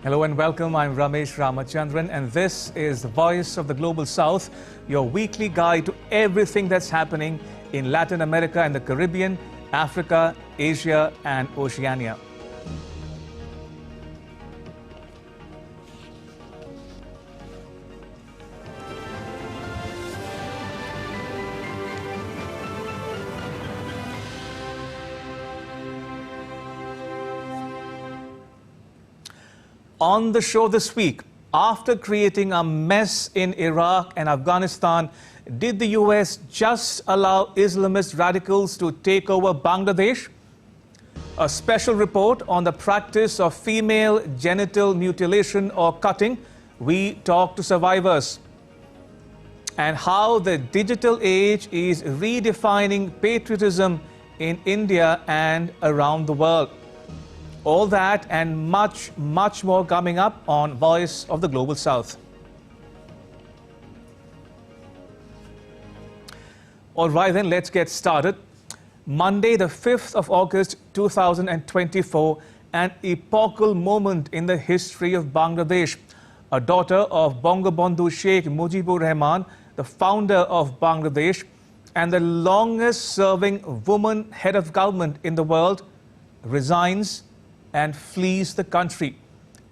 Hello and welcome. I'm Ramesh Ramachandran and this is the Voice of the Global South, your weekly guide to everything that's happening in Latin America and the Caribbean, Africa, Asia and Oceania. On the show this week, after creating a mess in Iraq and Afghanistan, did the US just allow Islamist radicals to take over Bangladesh? A special report on the practice of female genital mutilation or cutting. We talk to survivors. And how the digital age is redefining patriotism in India and around the world. All that and much more coming up on Voice of the Global South. All right then, let's get started. Monday, the 5th of August 2024, an epochal moment in the history of Bangladesh. A daughter of Bangabandhu Sheikh Mujibur Rahman, the founder of Bangladesh and the longest serving woman head of government in the world, resigns and flees the country,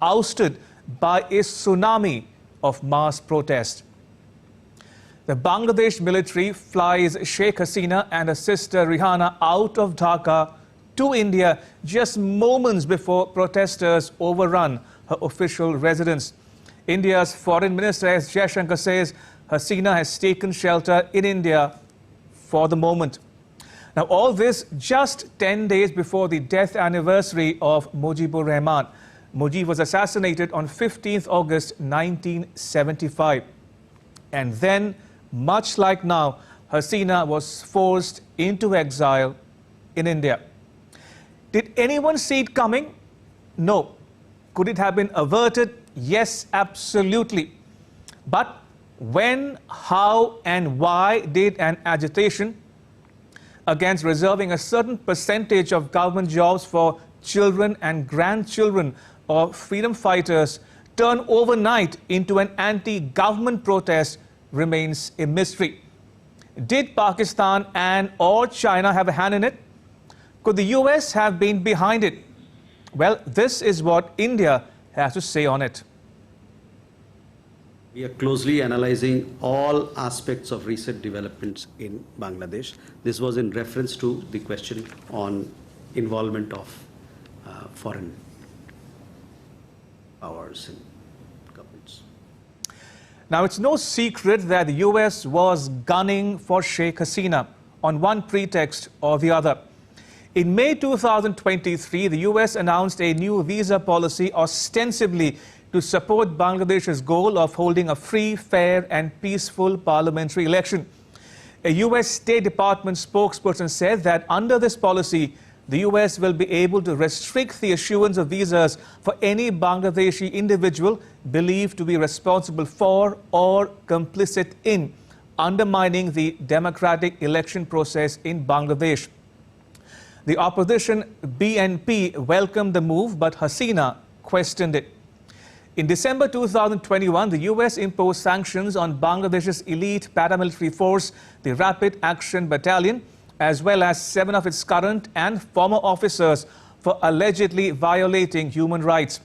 ousted by a tsunami of mass protest. The Bangladesh military flies Sheikh Hasina and her sister Rihanna out of Dhaka to India just moments before protesters overrun her official residence. India's Foreign Minister S. Jaishankar says Hasina has taken shelter in India for the moment. Now, all this just 10 days before the death anniversary of Mujibur Rahman. Mujib was assassinated on 15th August 1975. And then, much like now, Hasina was forced into exile in India. Did anyone see it coming? No. Could it have been averted? Yes, absolutely. But when, how and why did an agitation against reserving a certain percentage of government jobs for children and grandchildren of freedom fighters turn overnight into an anti-government protest remains a mystery. Did Pakistan and or China have a hand in it? Could the US have been behind it? Well, this is what India has to say on it. We are closely analyzing all aspects of recent developments in Bangladesh. This was in reference to the question on involvement of foreign powers and governments. Now, it's no secret that the US was gunning for Sheikh Hasina on one pretext or the other. In May 2023, the US announced a new visa policy ostensibly to support Bangladesh's goal of holding a free, fair and peaceful parliamentary election. A US State Department spokesperson said that under this policy, the US will be able to restrict the issuance of visas for any Bangladeshi individual believed to be responsible for or complicit in undermining the democratic election process in Bangladesh. The opposition BNP welcomed the move, but Hasina questioned it. In December 2021, the US imposed sanctions on Bangladesh's elite paramilitary force, the Rapid Action Battalion, as well as 7 of its current and former officers for allegedly violating human rights.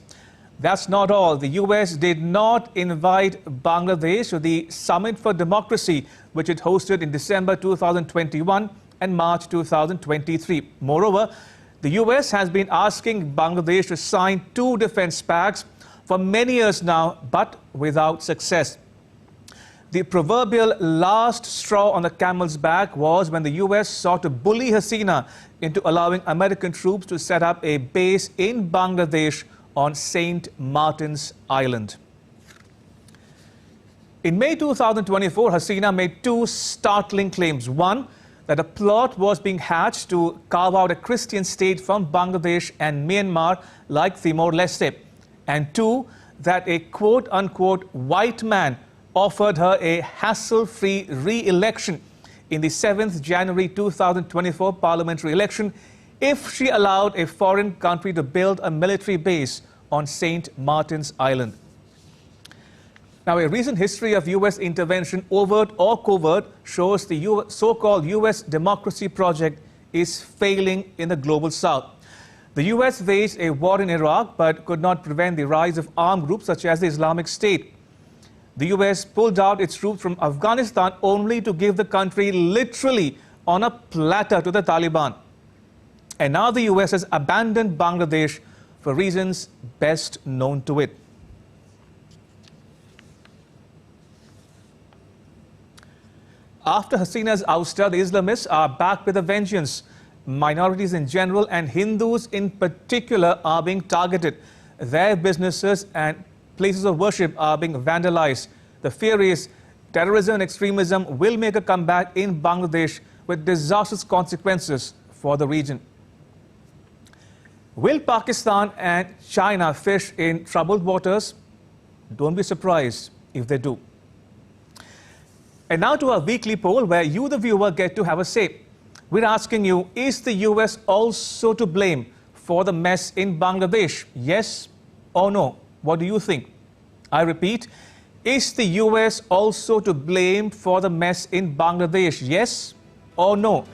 That's not all. The US did not invite Bangladesh to the Summit for Democracy, which it hosted in December 2021 and March 2023. Moreover, the US has been asking Bangladesh to sign 2 defense pacts for many years now, but without success. The proverbial last straw on the camel's back was when the US sought to bully Hasina into allowing American troops to set up a base in Bangladesh on St. Martin's Island. In May 2024, Hasina made 2 startling claims. One, that a plot was being hatched to carve out a Christian state from Bangladesh and Myanmar like Timor-Leste. And 2, that a quote-unquote white man offered her a hassle-free re-election in the 7th January 2024 parliamentary election if she allowed a foreign country to build a military base on St. Martin's Island. Now, a recent history of U.S. intervention, overt or covert, shows the so-called U.S. democracy project is failing in the global south. The U.S. waged a war in Iraq but could not prevent the rise of armed groups such as the Islamic State. The U.S. pulled out its troops from Afghanistan only to give the country literally on a platter to the Taliban. And now the U.S. has abandoned Bangladesh for reasons best known to it. After Hasina's ouster, the Islamists are back with a vengeance. Minorities in general and Hindus in particular are being targeted. Their businesses and places of worship are being vandalized. The fear is terrorism and extremism will make a comeback in Bangladesh with disastrous consequences for the region. Will Pakistan and China fish in troubled waters? Don't be surprised if they do. And now to our weekly poll where you, the viewer, get to have a say. We're asking you, is the US also to blame for the mess in Bangladesh? Yes or no? What do you think? I repeat, is the US also to blame for the mess in Bangladesh? Yes or no?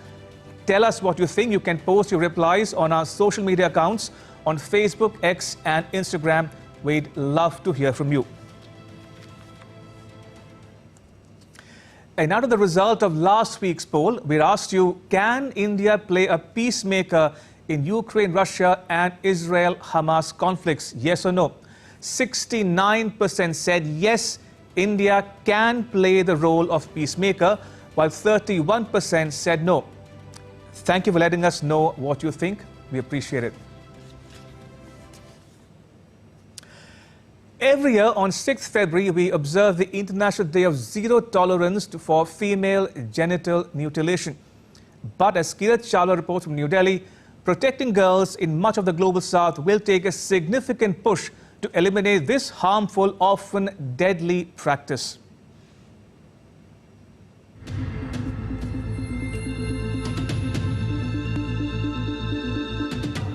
Tell us what you think. You can post your replies on our social media accounts on Facebook, X and Instagram. We'd love to hear from you. And now to the result of last week's poll, we asked you, can India play a peacemaker in Ukraine, Russia and Israel-Hamas conflicts? Yes or no? 69% said yes, India can play the role of peacemaker, while 31% said no. Thank you for letting us know what you think. We appreciate it. Every year on 6th February, we observe the International Day of Zero Tolerance for female genital mutilation. But as Kirat Chawla reports from New Delhi, protecting girls in much of the global south will take a significant push to eliminate this harmful, often deadly practice.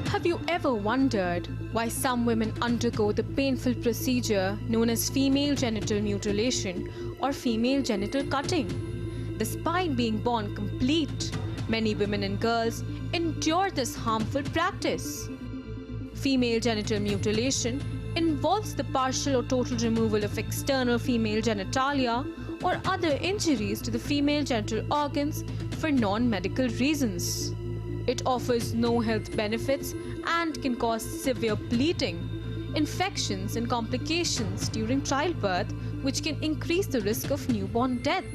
Have you ever wondered why some women undergo the painful procedure known as female genital mutilation or female genital cutting? Despite being born complete, many women and girls endure this harmful practice. Female genital mutilation involves the partial or total removal of external female genitalia or other injuries to the female genital organs for non-medical reasons. It offers no health benefits and can cause severe bleeding, infections and complications during childbirth, which can increase the risk of newborn death.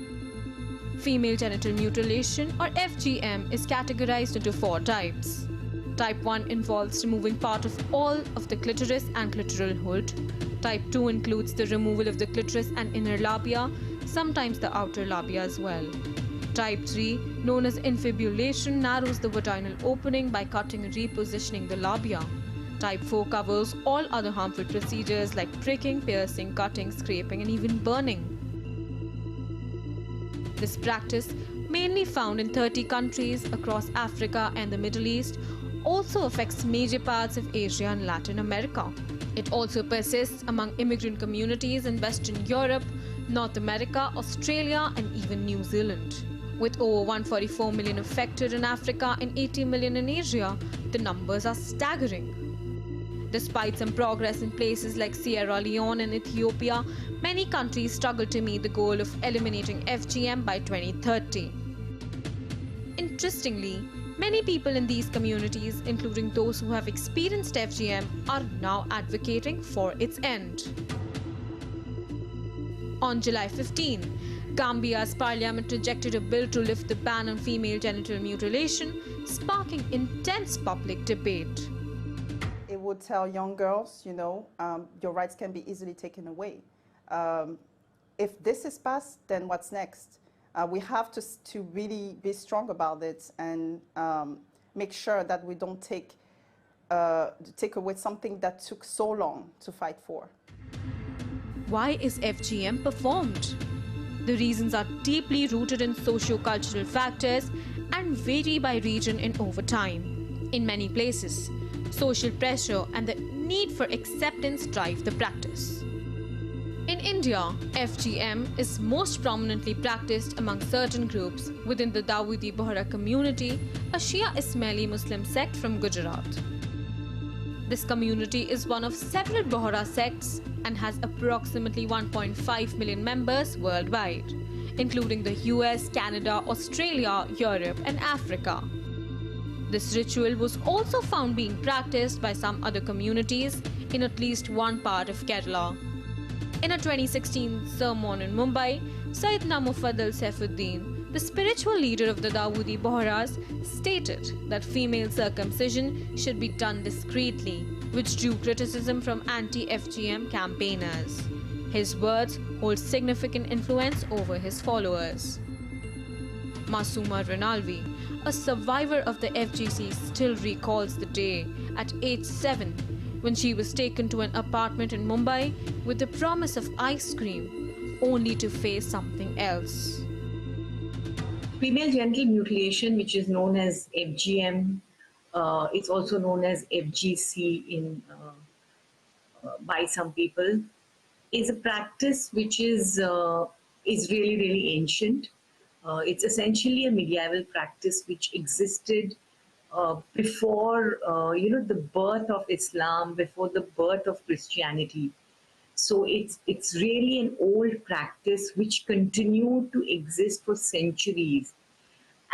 Female genital mutilation or FGM is categorized into 4 types. Type 1 involves removing part of all of the clitoris and clitoral hood. Type 2 includes the removal of the clitoris and inner labia, sometimes the outer labia as well. Type 3, known as infibulation, narrows the vaginal opening by cutting and repositioning the labia. Type 4 covers all other harmful procedures like pricking, piercing, cutting, scraping and even burning. This practice, mainly found in 30 countries across Africa and the Middle East, also affects major parts of Asia and Latin America. It also persists among immigrant communities in Western Europe, North America, Australia and even New Zealand. With over 144 million affected in Africa and 80 million in Asia, the numbers are staggering. Despite some progress in places like Sierra Leone and Ethiopia, many countries struggle to meet the goal of eliminating FGM by 2030. Interestingly, many people in these communities, including those who have experienced FGM, are now advocating for its end. On July 15, Gambia's parliament rejected a bill to lift the ban on female genital mutilation, sparking intense public debate. It would tell young girls, your rights can be easily taken away. If this is passed, then what's next? We have to really be strong about it and make sure that we don't take away something that took so long to fight for. Why is FGM performed? The reasons are deeply rooted in socio-cultural factors and vary by region and over time. In many places, social pressure and the need for acceptance drive the practice. In India, FGM is most prominently practiced among certain groups within the Dawoodi Bohra community, a Shia Ismaili Muslim sect from Gujarat. This community is one of several Bohra sects and has approximately 1.5 million members worldwide, including the US, Canada, Australia, Europe, and Africa. This ritual was also found being practiced by some other communities in at least one part of Kerala. In a 2016 sermon in Mumbai, Sayyidina Mufaddal Saifuddin, the spiritual leader of the Dawoodi Bohras, stated that female circumcision should be done discreetly, which drew criticism from anti-FGM campaigners. His words hold significant influence over his followers. Masuma Rinalvi, a survivor of the FGC, still recalls the day at age 7 when she was taken to an apartment in Mumbai with the promise of ice cream, only to face something else. Female genital mutilation, which is known as FGM, it's also known as FGC by some people, is a practice which is really, really ancient. It's essentially a medieval practice which existed before the birth of Islam, before the birth of Christianity. So it's really an old practice which continued to exist for centuries.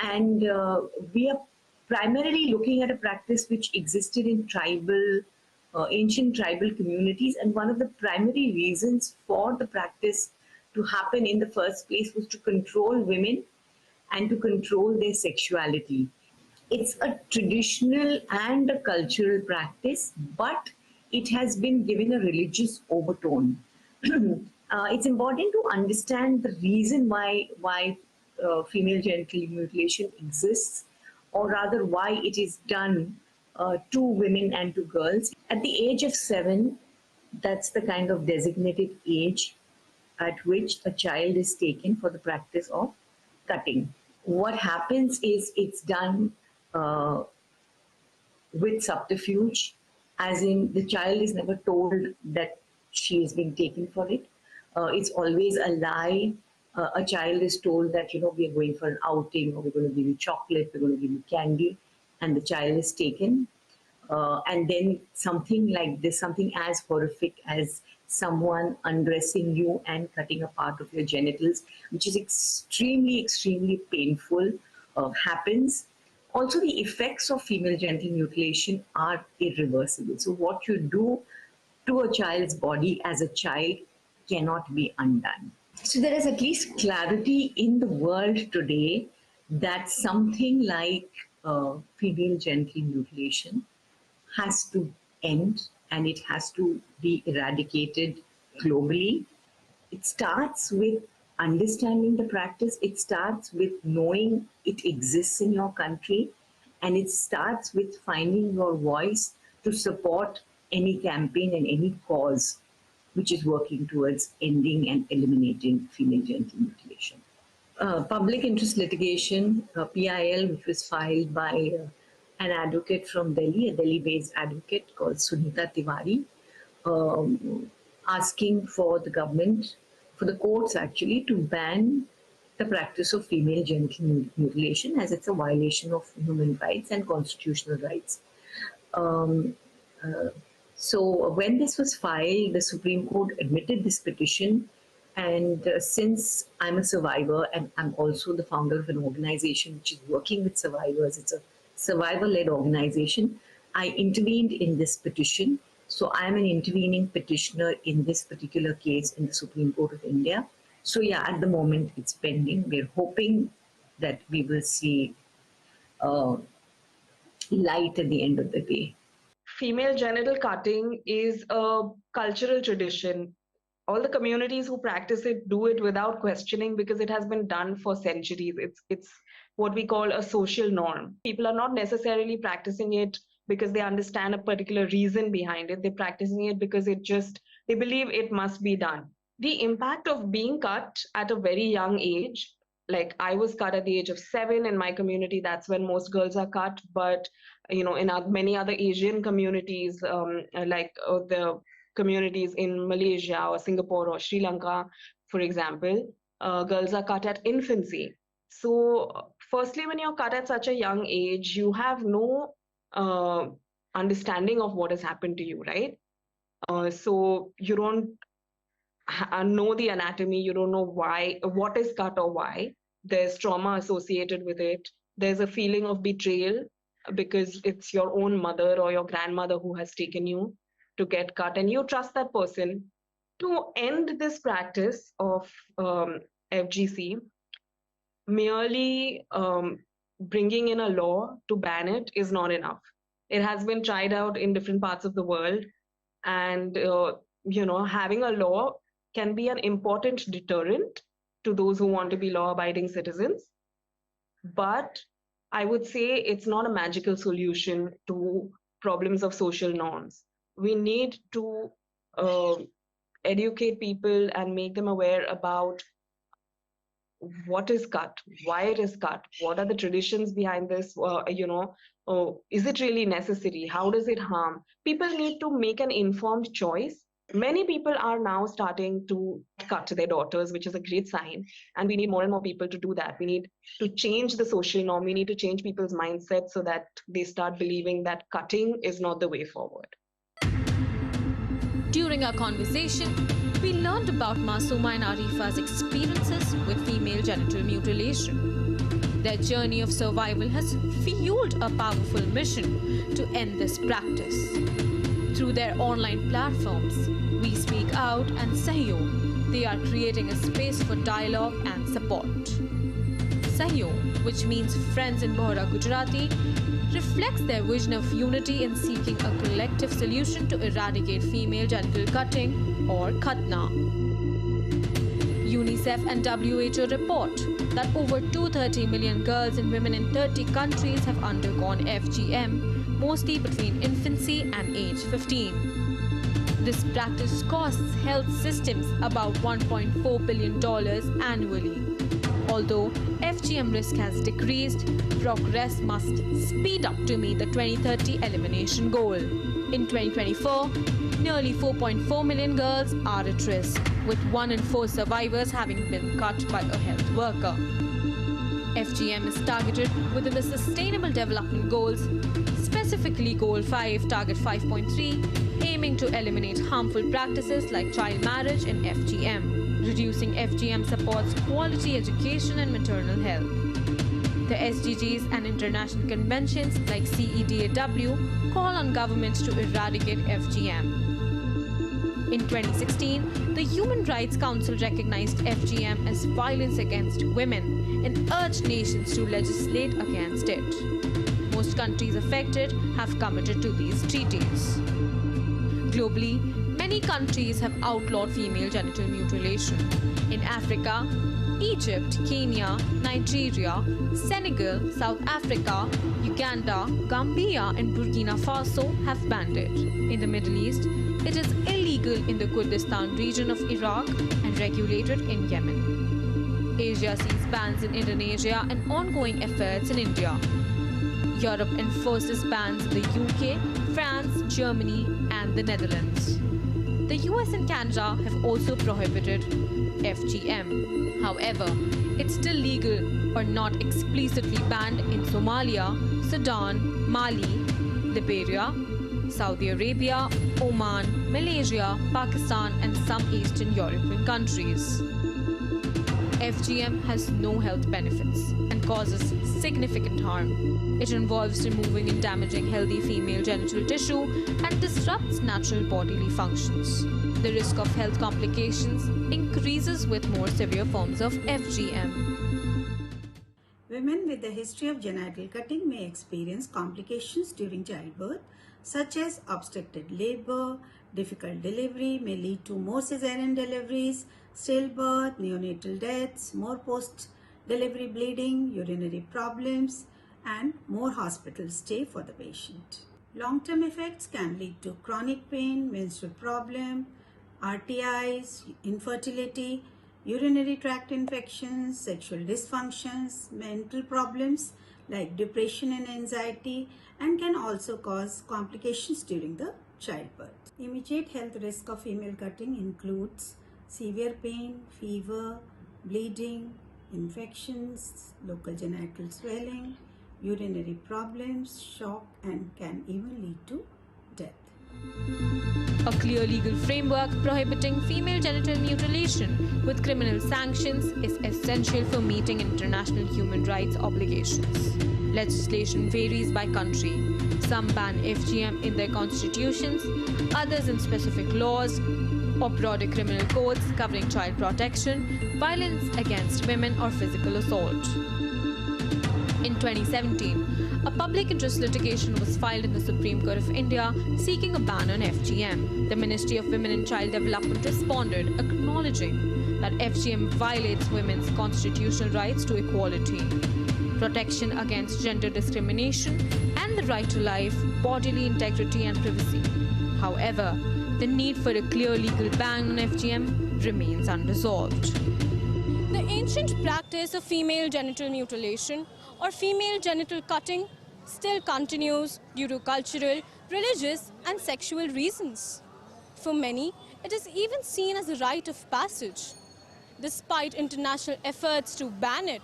And we are primarily looking at a practice which existed in ancient tribal communities. And one of the primary reasons for the practice to happen in the first place was to control women and to control their sexuality. It's a traditional and a cultural practice, but it has been given a religious overtone. It's important to understand the reason why female genital mutilation exists, or rather why it is done to women and to girls. At the age of 7, that's the kind of designated age at which a child is taken for the practice of cutting. What happens is it's done with subterfuge, as in the child is never told that she is being taken for it. It's always a lie. A child is told that, we are going for an outing, or we're going to give you chocolate, we're going to give you candy, and the child is taken. And then something like this, something as horrific as someone undressing you and cutting a part of your genitals, which is extremely, extremely painful, happens. Also, the effects of female genital mutilation are irreversible. So what you do to a child's body as a child cannot be undone. So there is at least clarity in the world today that something like female genital mutilation has to end, and it has to be eradicated globally. It starts with understanding the practice. It starts with knowing it exists in your country, and it starts with finding your voice to support any campaign and any cause which is working towards ending and eliminating female genital mutilation. Public interest litigation, PIL, which was filed by an advocate from Delhi, a Delhi-based advocate called Sunita Tiwari, asking for the government, for the courts actually, to ban the practice of female genital mutilation, as it's a violation of human rights and constitutional rights. So when this was filed, the Supreme Court admitted this petition. And since I'm a survivor and I'm also the founder of an organization which is working with survivors, it's a survivor-led organization, I intervened in this petition. So I'm an intervening petitioner in this particular case in the Supreme Court of India. So yeah, at the moment it's pending. We're hoping that we will see light at the end of the day. Female genital cutting is a cultural tradition. All the communities who practice it do it without questioning because it has been done for centuries. It's what we call a social norm. People are not necessarily practicing it because they understand a particular reason behind it. They're practicing it because they believe it must be done. The impact of being cut at a very young age like I was cut at the age of 7 in my community. That's when most girls are cut. But in many other Asian communities, the communities in Malaysia or Singapore or Sri Lanka, for example, girls are cut at infancy. So, firstly, when you're cut at such a young age, you have no understanding of what has happened to you, right? So you don't know the anatomy, you don't know why, what is cut or why. There's trauma associated with it. There's a feeling of betrayal because it's your own mother or your grandmother who has taken you to get cut, and you trust that person. To end this practice of FGC, merely bringing in a law to ban it is not enough. It has been tried out in different parts of the world, and having a law can be an important deterrent to those who want to be law-abiding citizens. But I would say it's not a magical solution to problems of social norms. We need to educate people and make them aware about what is cut, why it is cut, what are the traditions behind this, is it really necessary, how does it harm. People need to make an informed choice. Many people are now starting to cut their daughters, which is a great sign, and we need more and more people to do that. We need to change the social norm, we need to change people's mindset so that they start believing that cutting is not the way forward. During our conversation, we learned about Masooma and Arifa's experiences with female genital mutilation. Their journey of survival has fueled a powerful mission to end this practice. Through their online platforms, We Speak Out and Sahyog, they are creating a space for dialogue and support. Sahyog, which means friends in Bohra Gujarati, reflects their vision of unity in seeking a collective solution to eradicate female genital cutting or khatna. UNICEF and WHO report that over 230 million girls and women in 30 countries have undergone FGM, mostly between infancy and age 15. This practice costs health systems about $1.4 billion annually. Although FGM risk has decreased, progress must speed up to meet the 2030 elimination goal. In 2024, nearly 4.4 million girls are at risk, with 1 in 4 survivors having been cut by a health worker. FGM is targeted within the Sustainable Development Goals, specifically Goal 5, Target 5.3, aiming to eliminate harmful practices like child marriage and FGM. Reducing FGM supports quality education and maternal health. The SDGs and international conventions like CEDAW call on governments to eradicate FGM. In 2016, the Human Rights Council recognized FGM as violence against women and urged nations to legislate against it. Most countries affected have committed to these treaties. Globally, many countries have outlawed female genital mutilation. In Africa, Egypt, Kenya, Nigeria, Senegal, South Africa, Uganda, Gambia, and Burkina Faso have banned it. In the Middle East, it is illegal in the Kurdistan region of Iraq and regulated in Yemen. Asia sees bans in Indonesia and ongoing efforts in India. Europe enforces bans in the UK, France, Germany, and the Netherlands. The US and Canada have also prohibited FGM. However, it's still legal or not explicitly banned in Somalia, Sudan, Mali, Liberia, Saudi Arabia, Oman, Malaysia, Pakistan, and some Eastern European countries. FGM has no health benefits and causes significant harm. It involves removing and damaging healthy female genital tissue and disrupts natural bodily functions. The risk of health complications increases with more severe forms of FGM. Women with a history of genital cutting may experience complications during childbirth, such as obstructed labor, difficult delivery, may lead to more cesarean deliveries, stillbirth, neonatal deaths, more post-delivery bleeding, urinary problems, and more hospital stay for the patient. Long-term effects can lead to chronic pain, menstrual problem, RTIs, infertility, urinary tract infections, sexual dysfunctions, mental problems like depression and anxiety, and can also cause complications during the childbirth. Immediate health risk of female cutting includes severe pain, fever, bleeding, infections, local genital swelling, urinary problems, shock, and can even lead to death. A clear legal framework prohibiting female genital mutilation with criminal sanctions is essential for meeting international human rights obligations. Legislation varies by country. Some ban FGM in their constitutions, others in specific laws or broader criminal codes covering child protection, violence against women, or physical assault. In 2017, a public interest litigation was filed in the Supreme Court of India seeking a ban on FGM. The Ministry of Women and Child Development responded, acknowledging that FGM violates women's constitutional rights to equality, protection against gender discrimination, and the right to life, bodily integrity, and privacy. However, the need for a clear legal ban on FGM remains unresolved. The ancient practice of female genital mutilation or female genital cutting still continues due to cultural, religious, and sexual reasons. For many, it is even seen as a rite of passage. Despite international efforts to ban it,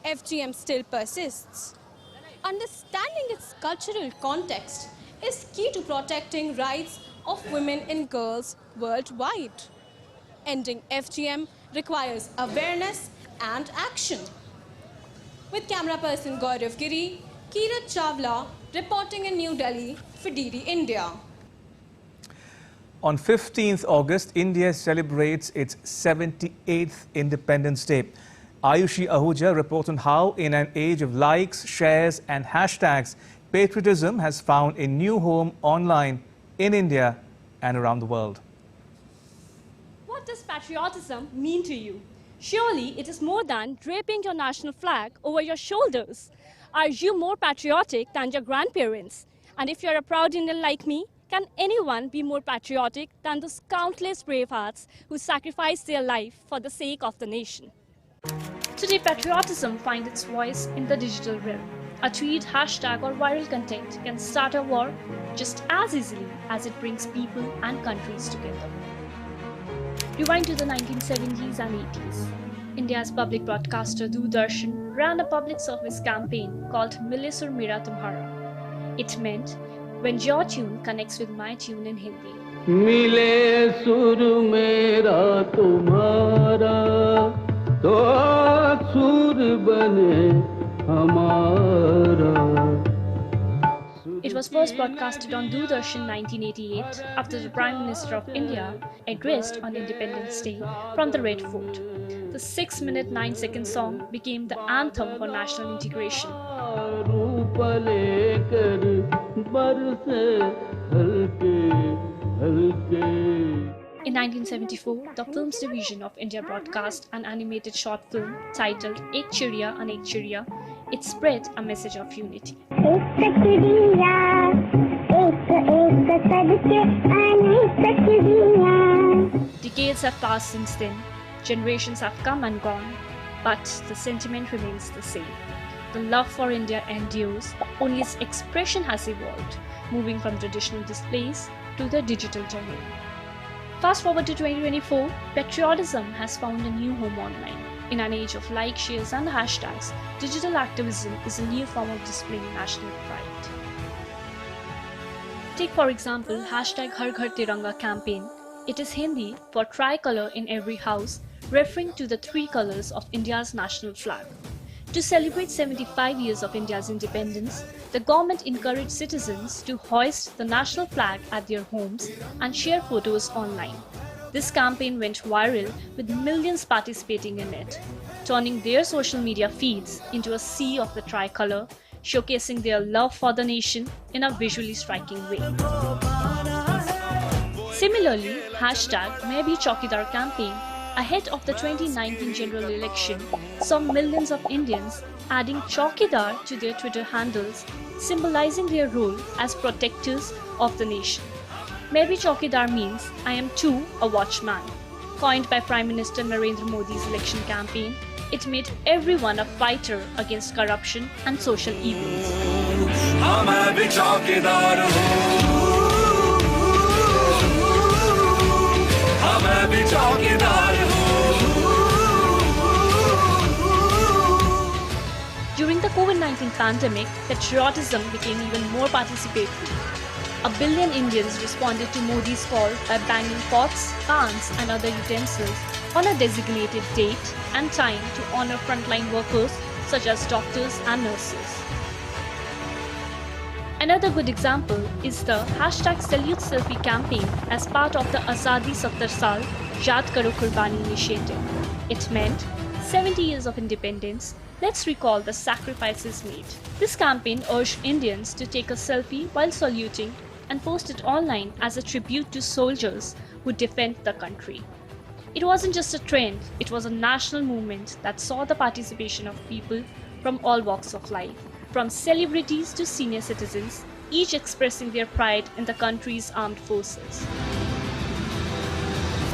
FGM still persists. Understanding its cultural context is key to protecting rights of women and girls worldwide. Ending FGM requires awareness and action. With camera person Gaurav Giri, Kirat Chawla reporting in New Delhi for DD India. On 15th August, India celebrates its 78th Independence Day. Ayushi Ahuja reports on how, in an age of likes, shares and hashtags, patriotism has found a new home online in India and around the world. What does patriotism mean to you? Surely it is more than draping your national flag over your shoulders. Are you more patriotic than your grandparents? And if you're a proud Indian like me, can anyone be more patriotic than those countless brave hearts who sacrificed their life for the sake of the nation? Today, patriotism finds its voice in the digital realm. A tweet, hashtag or viral content can start a war just as easily as it brings people and countries together. Rewind to the 1970s and 80s. India's public broadcaster Doordarshan ran a public service campaign called Mile Sur Mera Tumhara. It meant, when your tune connects with my tune in Hindi. Mile sur mera tumhara, to sur bane hamara. It was first broadcasted on Doordarshan 1988 after the Prime Minister of India addressed on Independence Day from the Red Fort. The 6-minute 9-second song became the anthem for national integration. In 1974, the Films Division of India broadcast an animated short film titled Ek Chiriya Anek Chiriya. It spread a message of unity. Decades have passed since then, generations have come and gone, but the sentiment remains the same. The love for India endures, only its expression has evolved, moving from traditional displays to the digital domain. Fast forward to 2024, patriotism has found a new home online. In an age of likes, shares and hashtags, digital activism is a new form of displaying national pride. Take for example, hashtag Har Ghar Tiranga campaign. It is Hindi for tricolor in every house, referring to the 3 colors of India's national flag. To celebrate 75 years of India's independence, the government encouraged citizens to hoist the national flag at their homes and share photos online. This campaign went viral with millions participating in it, turning their social media feeds into a sea of the tricolor, showcasing their love for the nation in a visually striking way. Similarly, hashtag Main Bhi Chaukidar campaign ahead of the 2019 general election saw millions of Indians adding Chaukidar to their Twitter handles, symbolizing their role as protectors of the nation. Main Bhi Chaukidar means I am too a watchman. coined by Prime Minister Narendra Modi's election campaign, it made everyone a fighter against corruption and social evils. During the COVID-19 pandemic, patriotism became even more participatory. 1 billion Indians responded to Modi's call by banging pots, pans and other utensils on a designated date and time to honor frontline workers such as doctors and nurses. Another good example is the #Salute Selfie campaign as part of the Azadi 70 Saal Yaad Karo Qurbani initiative. It meant 70 years of independence. Let's recall the sacrifices made. This campaign urged Indians to take a selfie while saluting and post it online as a tribute to soldiers who defend the country. It wasn't just a trend, it was a national movement that saw the participation of people from all walks of life, from celebrities to senior citizens, each expressing their pride in the country's armed forces.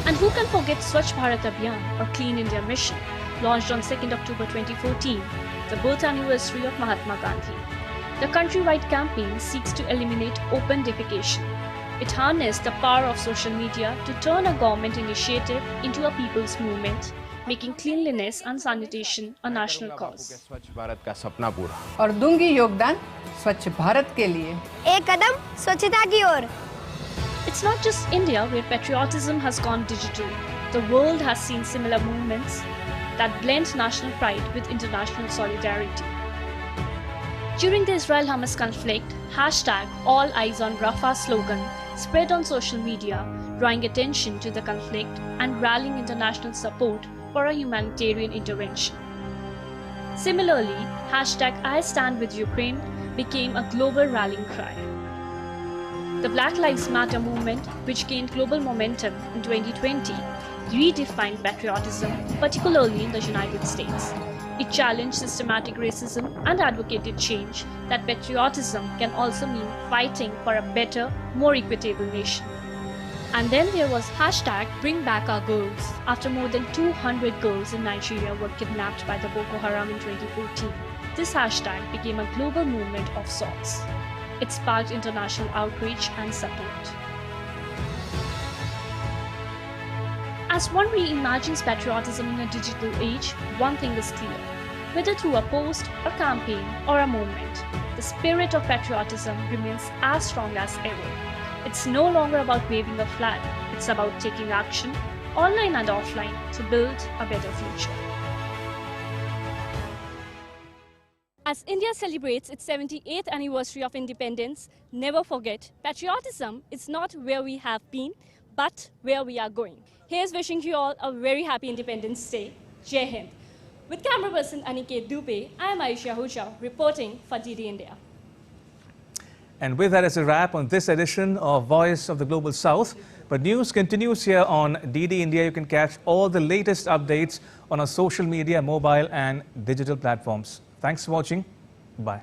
And who can forget Swachh Bharat Abhiyan or Clean India Mission, launched on 2nd October 2014, the birth anniversary of Mahatma Gandhi. The countrywide campaign seeks to eliminate open defecation. It harnessed the power of social media to turn a government initiative into a people's movement, making cleanliness and sanitation a national cause. स्वच्छ भारत का सपना पूरा और दूंगी योगदान स्वच्छ भारत के लिए एक कदम स्वच्छता की ओर. It's not just India where patriotism has gone digital. The world has seen similar movements that blend national pride with international solidarity. During the Israel-Hamas conflict, #AllEyesOnRafah slogan spread on social media, drawing attention to the conflict and rallying international support for a humanitarian intervention. Similarly, #IStandWithUkraine became a global rallying cry. The Black Lives Matter movement, which gained global momentum in 2020, redefined patriotism, particularly in the United States. It challenged systematic racism and advocated change that patriotism can also mean fighting for a better, more equitable nation. And then there was #BringBackOurGirls. After more than 200 girls in Nigeria were kidnapped by the Boko Haram in 2014, this hashtag became a global movement of sorts. It sparked international outrage and support. As one reimagines patriotism in a digital age, one thing is clear. Whether through a post, a campaign, or a movement, the spirit of patriotism remains as strong as ever. It's no longer about waving a flag, it's about taking action, online and offline, to build a better future. As India celebrates its 78th anniversary of independence, never forget, patriotism is not where we have been, but where we are going. Here's wishing you all a very happy Independence Day. Jai Hind. With camera person Aniket Dubey, I am Aisha Huja reporting for DD India. And with that as a wrap on this edition of Voice of the Global South. But news continues here on DD India. You can catch all the latest updates on our social media, mobile and digital platforms. Thanks for watching. Bye.